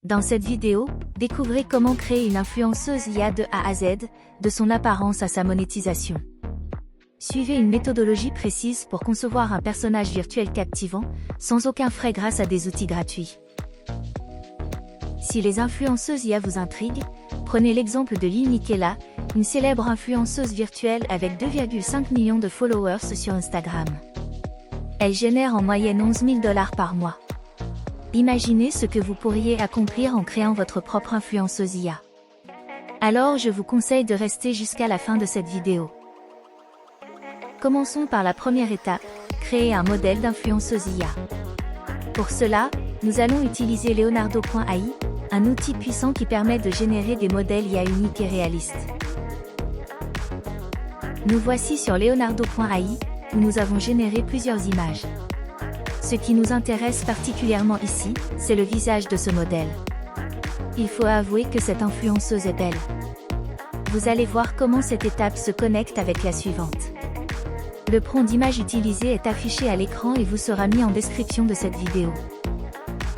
Dans cette vidéo, découvrez comment créer une influenceuse IA de A à Z, de son apparence à sa monétisation. Suivez une méthodologie précise pour concevoir un personnage virtuel captivant, sans aucun frais grâce à des outils gratuits. Si les influenceuses IA vous intriguent, prenez l'exemple de Lil Miquela, une célèbre influenceuse virtuelle avec 2,5 millions de followers sur Instagram. Elle génère en moyenne 11 000 $ par mois. Imaginez ce que vous pourriez accomplir en créant votre propre influenceuse IA. Alors je vous conseille de rester jusqu'à la fin de cette vidéo. Commençons par la première étape, créer un modèle d'influenceuse IA. Pour cela, nous allons utiliser Leonardo.ai, un outil puissant qui permet de générer des modèles IA uniques et réalistes. Nous voici sur Leonardo.ai, où nous avons généré plusieurs images. Ce qui nous intéresse particulièrement ici, c'est le visage de ce modèle. Il faut avouer que cette influenceuse est belle. Vous allez voir comment cette étape se connecte avec la suivante. Le prompt d'image utilisé est affiché à l'écran et vous sera mis en description de cette vidéo.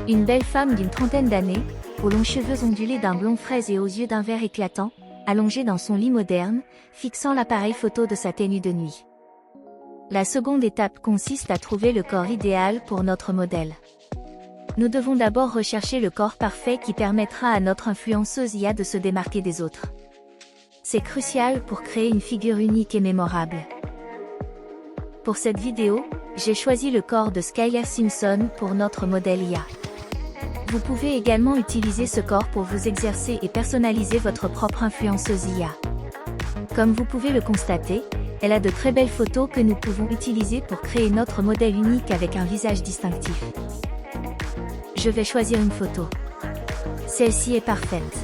Une belle femme d'une trentaine d'années, aux longs cheveux ondulés d'un blond fraise et aux yeux d'un vert éclatant, allongée dans son lit moderne, fixant l'appareil photo de sa tenue de nuit. La seconde étape consiste à trouver le corps idéal pour notre modèle. Nous devons d'abord rechercher le corps parfait qui permettra à notre influenceuse IA de se démarquer des autres. C'est crucial pour créer une figure unique et mémorable. Pour cette vidéo, j'ai choisi le corps de Skyler Simpson pour notre modèle IA. Vous pouvez également utiliser ce corps pour vous exercer et personnaliser votre propre influenceuse IA. Comme vous pouvez le constater, elle a de très belles photos que nous pouvons utiliser pour créer notre modèle unique avec un visage distinctif. Je vais choisir une photo. Celle-ci est parfaite.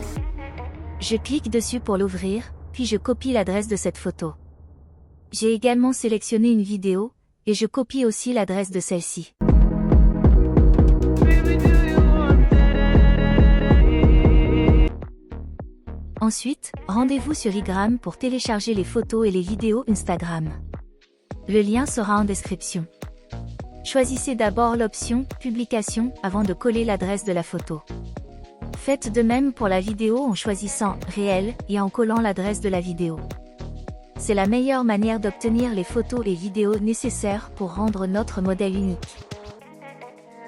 Je clique dessus pour l'ouvrir, puis je copie l'adresse de cette photo. J'ai également sélectionné une vidéo, et je copie aussi l'adresse de celle-ci. Ensuite, rendez-vous sur Instagram pour télécharger les photos et les vidéos Instagram. Le lien sera en description. Choisissez d'abord l'option « Publication » avant de coller l'adresse de la photo. Faites de même pour la vidéo en choisissant « Réel » et en collant l'adresse de la vidéo. C'est la meilleure manière d'obtenir les photos et vidéos nécessaires pour rendre notre modèle unique.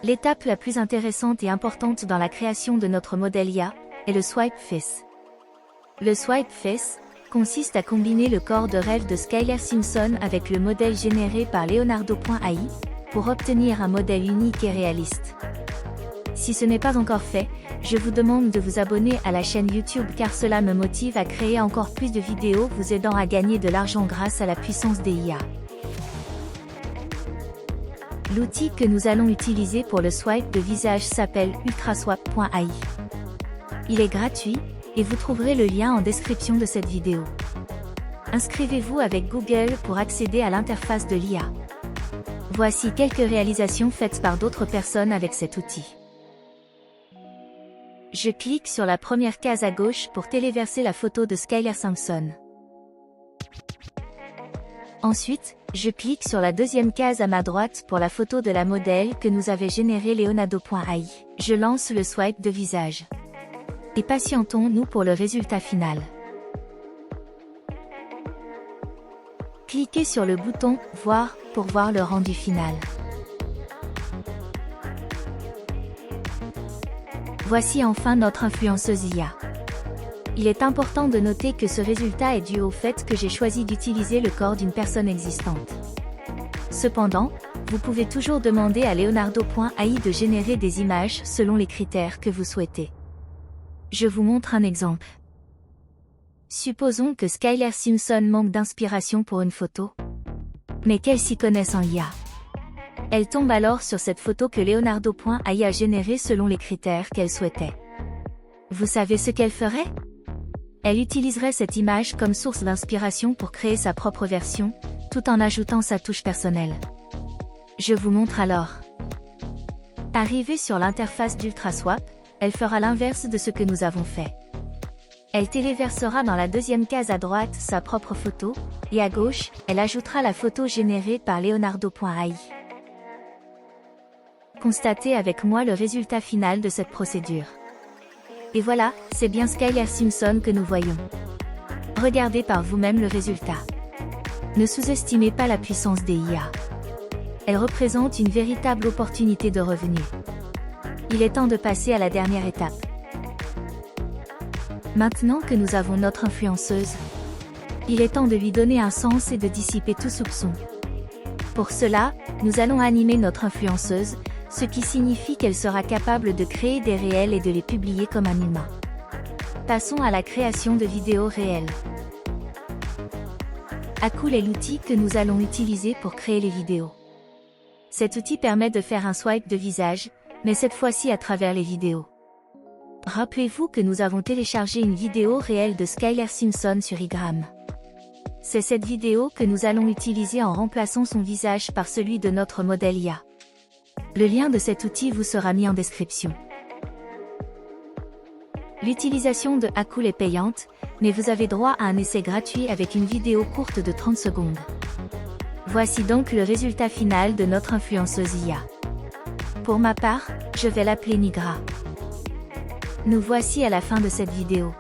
L'étape la plus intéressante et importante dans la création de notre modèle IA est le Swipe Face. Le Swipe Face consiste à combiner le corps de rêve de Skyler Simpson avec le modèle généré par Leonardo.ai pour obtenir un modèle unique et réaliste. Si ce n'est pas encore fait, je vous demande de vous abonner à la chaîne YouTube car cela me motive à créer encore plus de vidéos vous aidant à gagner de l'argent grâce à la puissance des IA. L'outil que nous allons utiliser pour le swipe de visage s'appelle ultraswap.ai. Il est gratuit, et vous trouverez le lien en description de cette vidéo. Inscrivez-vous avec Google pour accéder à l'interface de l'IA. Voici quelques réalisations faites par d'autres personnes avec cet outil. Je clique sur la première case à gauche pour téléverser la photo de Skyler Simpson. Ensuite, je clique sur la deuxième case à ma droite pour la photo de la modèle que nous avait générée Leonardo.ai. Je lance le swipe de visage. Et patientons-nous pour le résultat final. Cliquez sur le bouton « Voir » pour voir le rendu final. Voici enfin notre influenceuse IA. Il est important de noter que ce résultat est dû au fait que j'ai choisi d'utiliser le corps d'une personne existante. Cependant, vous pouvez toujours demander à Leonardo.ai de générer des images selon les critères que vous souhaitez. Je vous montre un exemple. Supposons que Skyler Simpson manque d'inspiration pour une photo. Mais qu'elle s'y connaisse en IA. Elle tombe alors sur cette photo que Leonardo.ai a générée selon les critères qu'elle souhaitait. Vous savez ce qu'elle ferait? Elle utiliserait cette image comme source d'inspiration pour créer sa propre version, tout en ajoutant sa touche personnelle. Je vous montre alors. Arrivée sur l'interface d'Ultraswap, elle fera l'inverse de ce que nous avons fait. Elle téléversera dans la deuxième case à droite sa propre photo, et à gauche, elle ajoutera la photo générée par Leonardo.ai. Constatez avec moi le résultat final de cette procédure. Et voilà, c'est bien Skyler Simpson que nous voyons. Regardez par vous-même le résultat. Ne sous-estimez pas la puissance des IA. Elle représente une véritable opportunité de revenus. Il est temps de passer à la dernière étape. Maintenant que nous avons notre influenceuse, il est temps de lui donner un sens et de dissiper tout soupçon. Pour cela, nous allons animer notre influenceuse, ce qui signifie qu'elle sera capable de créer des réels et de les publier comme un humain. Passons à la création de vidéos réelles. Hakool est l'outil que nous allons utiliser pour créer les vidéos. Cet outil permet de faire un swipe de visage, mais cette fois-ci à travers les vidéos. Rappelez-vous que nous avons téléchargé une vidéo réelle de Skyler Simpson sur Instagram. C'est cette vidéo que nous allons utiliser en remplaçant son visage par celui de notre modèle IA. Le lien de cet outil vous sera mis en description. L'utilisation de Hakool est payante, mais vous avez droit à un essai gratuit avec une vidéo courte de 30 secondes. Voici donc le résultat final de notre influenceuse IA. Pour ma part, je vais l'appeler Nigra. Nous voici à la fin de cette vidéo.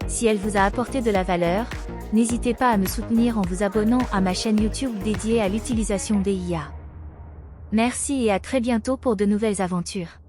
Si elle vous a apporté de la valeur, n'hésitez pas à me soutenir en vous abonnant à ma chaîne YouTube dédiée à l'utilisation des IA. Merci et à très bientôt pour de nouvelles aventures.